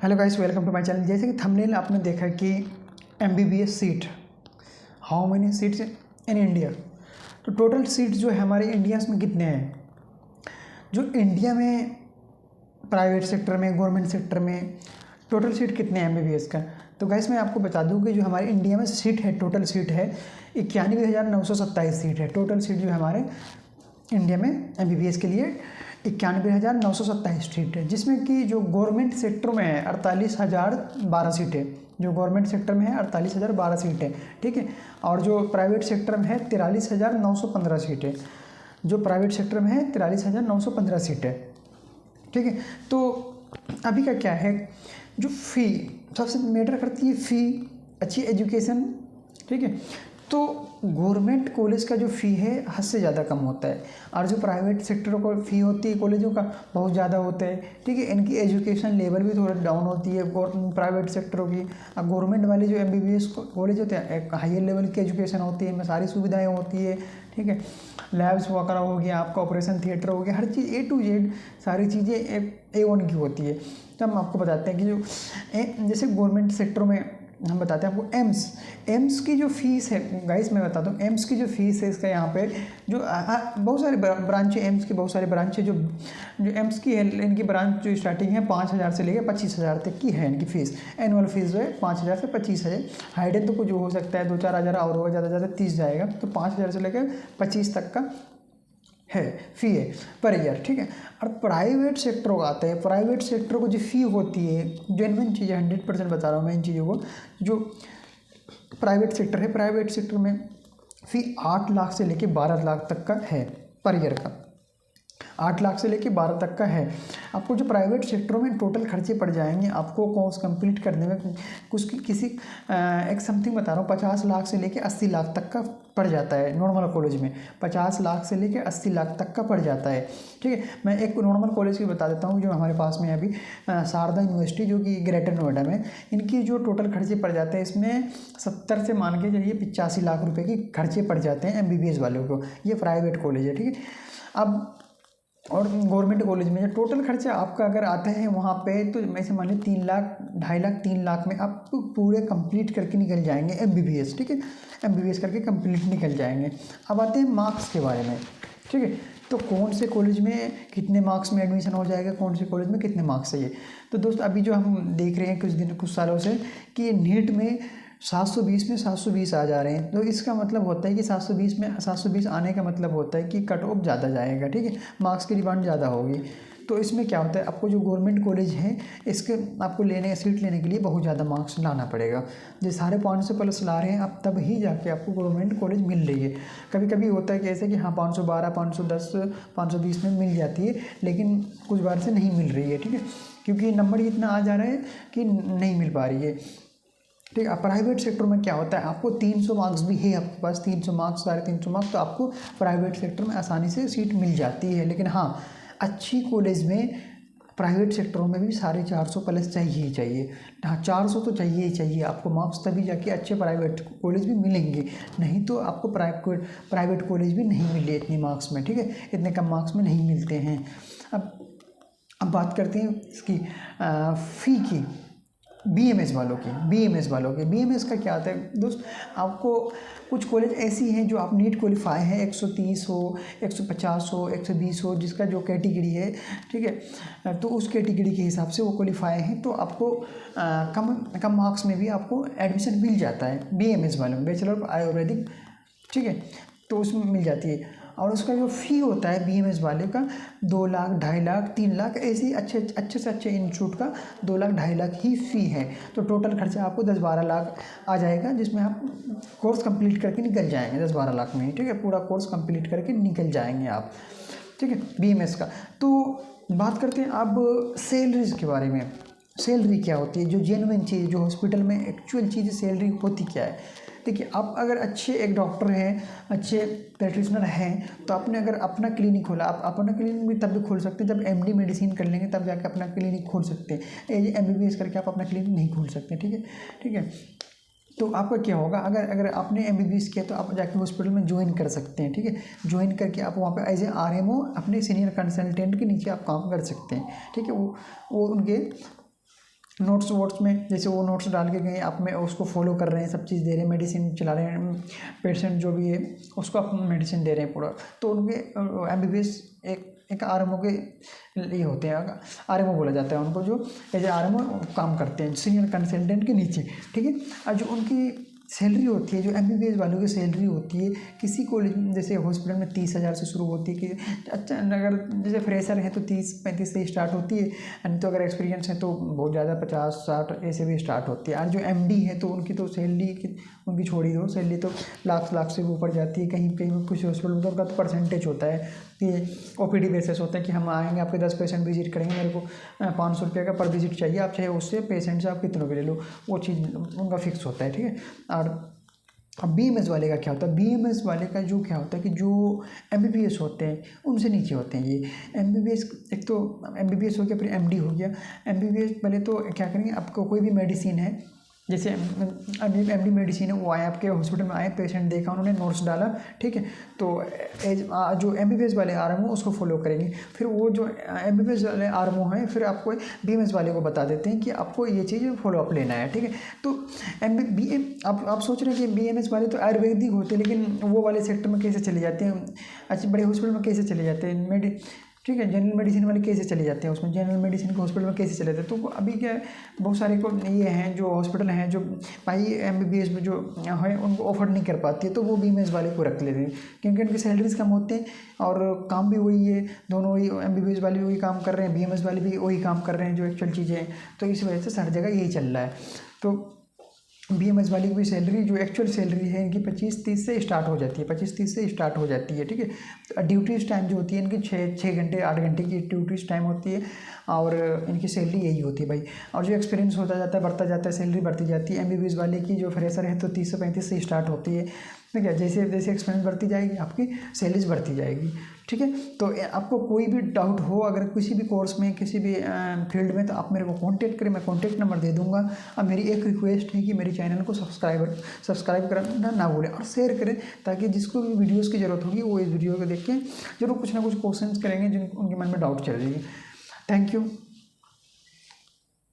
Hello guys, welcome to my channel. जैसे कि thumbnail आपने देखा कि MBBS seat, how many seats in India. तो टोटल सीट्स जो है हमारे इंडिया में कितने हैं, जो इंडिया में प्राइवेट सेक्टर में, गवर्नमेंट सेक्टर में टोटल सीट कितने हैं एमबीबीएस का। तो गाइस मैं आपको बता दूं कि जो हमारे इंडिया में सीट है, टोटल सीट है 91,927 सीट है। टोटल सीट जो हमारे इंडिया में एमबीबीएस के लिए 91,927 सीट है, जिसमें कि जो गवर्नमेंट सेक्टर में है 48,012 सीटें, जो गवर्नमेंट सेक्टर में है 48,012 सीटें, ठीक है। और जो प्राइवेट सेक्टर में है 43,915 सीटें, जो प्राइवेट सेक्टर में है 43,915 सीटें, ठीक है। तो अभी का क्या है, जो फ़ी सबसे मैटर करती है, फ़ी, अच्छी एजुकेशन, ठीक है। तो गवर्नमेंट कॉलेज का जो फ़ी है हद से ज़्यादा कम होता है, और जो प्राइवेट सेक्टर को फ़ी होती है कॉलेजों का बहुत ज़्यादा होता है, ठीक है। इनकी एजुकेशन लेवल भी थोड़ा डाउन होती है प्राइवेट सेक्टरों की। गवर्नमेंट वाले जो एमबीबीएस कॉलेज होते हैं एक हायर लेवल की एजुकेशन होती है, इनमें सारी सुविधाएँ होती है, ठीक है। लैब्स वगैरह हो गया, आपका ऑपरेशन थिएटर हो गया, हर चीज़ A to Z सारी चीज़ें A1 की होती है। तो हम आपको बताते हैं कि जो जैसे गवर्नमेंट सेक्टर में हम बताते हैं आपको एम्स की जो फीस है गाइस, मैं बताता हूँ एम्स की जो फीस है इसका। यहाँ पे जो बहुत सारे ब्रांच है एम्स के, बहुत सारे ब्रांच है। जो एम्स की है, इनकी ब्रांच जो स्टार्टिंग है 5,000 से लेकर 25,000 तक की है इनकी फ़ीस। एनुअल फीस जो है 5,000 से 25,000। हाइडन तो कुछ हो सकता है 2-4 हज़ार और होगा, ज़्यादा से ज़्यादा 30 जाएगा। तो 5,000 से लेकर 25 तक का है फ़ी है पर ईयर, ठीक है। और प्राइवेट सेक्टर को आते हैं, प्राइवेट सेक्टर को जो फ़ी होती है, जेन्युइन चीज़ें 100% बता रहा हूँ मैं इन चीज़ों को। जो प्राइवेट सेक्टर है, प्राइवेट सेक्टर में फ़ी 8 लाख से लेके 12 लाख तक का है पर ईयर का। 8 लाख से लेके 12 तक का है। आपको जो प्राइवेट सेक्टरों में टोटल खर्चे पड़ जाएंगे आपको कोर्स कंप्लीट करने में, कुछ किसी एक समथिंग बता रहा हूँ, 50 लाख से लेके 80 लाख तक का पड़ जाता है। नॉर्मल कॉलेज में 50 लाख से लेके 80 लाख तक का पड़ जाता है, ठीक है। मैं एक नॉर्मल कॉलेज की बता देता हूँ जो हमारे पास में है अभी, शारदा यूनिवर्सिटी, जो कि ग्रेटर नोएडा में। इनकी जो टोटल खर्चे पड़ जाते हैं इसमें 70 से मान के चलिए 85 लाख रुपये की खर्चे पड़ जाते हैं एमबीबीएस वालों को। ये प्राइवेट कॉलेज है, ठीक है। अब और गवर्नमेंट कॉलेज में जो टोटल खर्चा आपका अगर आता है वहाँ पे, तो मैं से मान लीजिए 3 लाख, 2.5 लाख, 3 लाख में आप पूरे कंप्लीट करके निकल जाएंगे एमबीबीएस, ठीक है। एमबीबीएस करके कंप्लीट निकल जाएंगे। अब आते हैं मार्क्स के बारे में, ठीक है। तो कौन से कॉलेज में कितने मार्क्स में एडमिशन हो जाएगा, कौन से कॉलेज में कितने मार्क्स चाहिए। तो दोस्त अभी जो हम देख रहे हैं कुछ सालों से कि नीट में 720 में 720 आ जा रहे हैं। तो इसका मतलब होता है कि 720 में 720 आने का मतलब होता है कि कट ऑफ ज़्यादा जाएगा, ठीक है। मार्क्स की डिमांड ज़्यादा होगी। तो इसमें क्या होता है, आपको जो गवर्नमेंट कॉलेज है इसके आपको सीट लेने के लिए बहुत ज़्यादा मार्क्स लाना पड़ेगा। जो 550+ ला रहे हैं आप, तब ही जाके आपको गवर्नमेंट कॉलेज मिल रही है। कभी कभी होता है कि ऐसे कि हाँ 512, 510, 520 में मिल जाती है, लेकिन कुछ बार से नहीं मिल रही है, ठीक है। क्योंकि नंबर इतना आ जा रहा है कि नहीं मिल पा रही है, ठीक है। प्राइवेट सेक्टर में क्या होता है, आपको 300 मार्क्स भी है आपके पास, 300 मार्क्स, 350 मार्क्स, तो आपको प्राइवेट सेक्टर में आसानी से सीट मिल जाती है। लेकिन हाँ, अच्छी कॉलेज में प्राइवेट सेक्टरों में भी 450+ चाहिए ही चाहिए। हाँ 400 तो चाहिए ही चाहिए आपको मार्क्स, तभी जाके अच्छे प्राइवेट कॉलेज भी मिलेंगे। नहीं तो आपको प्राइवेट कॉलेज भी नहीं मिले इतने मार्क्स में, ठीक है। इतने कम मार्क्स में नहीं मिलते हैं। अब बात करते हैं इसकी फ़ी की, बीएमएस वालों की। बीएमएस का क्या आता है दोस्त, आपको कुछ कॉलेज ऐसी हैं जो आप नीट क्वालिफाई हैं, 130 हो, 150 हो, 120 हो, जिसका जो कैटेगरी है, ठीक है। तो उस कैटेगरी के हिसाब से वो क्वालिफाई हैं, तो आपको कम मार्क्स में भी आपको एडमिशन मिल जाता है बीएमएस वालों में, बैचलर ऑफ आयुर्वेदिक, ठीक है। तो उसमें मिल जाती है। और उसका जो फ़ी होता है बीएमएस वाले का 2 लाख, 2.5 लाख, 3 लाख, ऐसे ही अच्छे से अच्छे इंस्टीट्यूट का 2 लाख, 2.5 लाख ही फ़ी है। तो टोटल खर्चा आपको 10-12 लाख आ जाएगा, जिसमें आप कोर्स कंप्लीट करके निकल जाएंगे 10-12 लाख में ही, ठीक है। पूरा कोर्स कंप्लीट करके निकल जाएंगे आप, ठीक है, बीएमएस का। तो बात करते हैं अब सैलरीज़ के बारे में। सैलरी क्या होती है, जो जेन्युइन चीज़, जो हॉस्पिटल में एक्चुअल चीज़ सैलरी होती क्या है। देखिए, आप अगर अच्छे एक डॉक्टर हैं, अच्छे प्रैक्टिशनर हैं, तो आपने अगर अपना क्लिनिक खोला, आप अपना क्लिनिक भी तब भी खोल सकते हैं जब एमडी मेडिसिन कर लेंगे, तब जाके अपना क्लिनिक खोल सकते हैं। एमबीबीएस करके आप अपना क्लिनिक नहीं खोल सकते, ठीक है। तो आपका क्या होगा, अगर आपने एमबीबीएस किया तो आप जाके हॉस्पिटल में ज्वाइन कर सकते हैं, ठीक है। ज्वाइन करके आप वहाँ पे एज ए आरएमओ अपने सीनियर कंसल्टेंट के नीचे आप काम कर सकते हैं, ठीक है। वो उनके नोट्स वोट्स में जैसे वो नोट्स डाल के गए, आप में उसको फॉलो कर रहे हैं, सब चीज़ दे रहे हैं, मेडिसिन चला रहे हैं, पेशेंट जो भी है उसको आप मेडिसिन दे रहे हैं पूरा। तो उनके एमबीबीएस एक आरएमओ के ये होते हैं, आरएमओ बोला जाता है उनको, जो एज ए आरएमओ काम करते हैं सीनियर कंसल्टेंट के नीचे, ठीक है। और जो उनकी सैलरी होती है, जो एमबीबीएस वालों की सैलरी होती है, किसी कॉलेज जैसे हॉस्पिटल में 30,000 से शुरू होती है कि अच्छा, अगर जैसे फ्रेशर है तो 30-35 से स्टार्ट होती है, एंड तो अगर एक्सपीरियंस है तो बहुत ज़्यादा 50-60 ऐसे भी स्टार्ट होती है। और जो एमडी है तो उनकी तो सैलरी उनकी छोड़ ही दो, सैलरी तो लाख से ऊपर जाती है। कहीं कहीं कुछ हॉस्पिटल में तो उनका तो परसेंटेज होता है कि ओपीडी बेसिस होता है कि हम आएंगे, आपके 10 पेशेंट विजिट करेंगे, मेरे को 500 रुपये का पर विजिट चाहिए, आप चाहे उससे पेशेंट से आप कितनों के ले लो, वो चीज़ उनका फिक्स होता है, ठीक है। और अब बीएमएस वाले का क्या होता है, बीएमएस वाले का जो क्या होता है कि जो एमबीबीएस होते हैं उनसे नीचे होते हैं ये एमबीबीएस। एक तो एमबीबीएस हो गया, फिर एमडी हो गया। एमबीबीएस वाले तो क्या करेंगे, आपको कोई भी मेडिसिन है, जैसे एमडी मेडिसिन है, वो आए आपके हॉस्पिटल में, आए पेशेंट देखा, उन्होंने नोट्स डाला, ठीक है। तो जो एमबीबीएस वाले आरएमओ उसको फॉलो करेंगे। फिर वो जो एमबीबीएस वाले आरएमओ हैं फिर आपको बीएमएस वाले को बता देते हैं कि आपको ये चीज़ फॉलो अप लेना है, ठीक है। तो आप सोच रहे हैं कि बीएमएस वाले तो आयुर्वेदिक होते हैं, लेकिन वो वाले सेक्टर में कैसे चले जाते हैं, अच्छे बड़े हॉस्पिटल में कैसे चले जाते हैं, ठीक है। जनरल मेडिसिन वाले कैसे चले जाते हैं उसमें, जनरल मेडिसिन के हॉस्पिटल में कैसे चले जाते हैं। तो अभी क्या है, बहुत सारे को ये हैं जो हॉस्पिटल हैं जो भाई एमबीबीएस में जो है उनको ऑफर नहीं कर पाती है, तो वो बीएमएस वाले को रख लेते हैं, क्योंकि उनकी सैलरीज कम होते हैं और काम भी वही है, दोनों ही एमबीबीएस वाले भी वही काम कर रहे हैं, बीएमएस वाले भी वही काम कर रहे हैं जो एक्चुअल चीज़ें हैं। तो इस वजह से हर जगह यही चल रहा है। तो बीएमएस वाली की भी सैलरी जो एक्चुअल सैलरी है इनकी 25-30 से स्टार्ट हो जाती है, 25-30 से स्टार्ट हो जाती है, ठीक है। ड्यूटीज़ टाइम जो होती है इनकी 6 घंटे 8 घंटे की ड्यूटीज़ टाइम होती है, और इनकी सैलरी यही होती है भाई। और जो एक्सपीरियंस होता जाता है, बढ़ता जाता है, सैलरी बढ़ती जाती है। एमबीबीएस वाले की जो फ्रेशर है तो 30 से 35 से स्टार्ट होती है, ठीक है। जैसे जैसे एक्सपीरियंस बढ़ती जाएगी आपकी सैलरीज बढ़ती जाएगी, ठीक है। तो आपको कोई भी डाउट हो अगर किसी भी कोर्स में, किसी भी फील्ड में, तो आप मेरे को कांटेक्ट करें, मैं कांटेक्ट नंबर दे दूंगा। अब मेरी एक रिक्वेस्ट है कि मेरे चैनल को सब्सक्राइब करना ना भूलें और शेयर करें, ताकि जिसको भी वीडियोज़ की ज़रूरत होगी वो इस वीडियो को देख के जरूर कुछ ना कुछ क्वेश्चंस करेंगे जिन उनके मन में डाउट चल रही है। Thank you.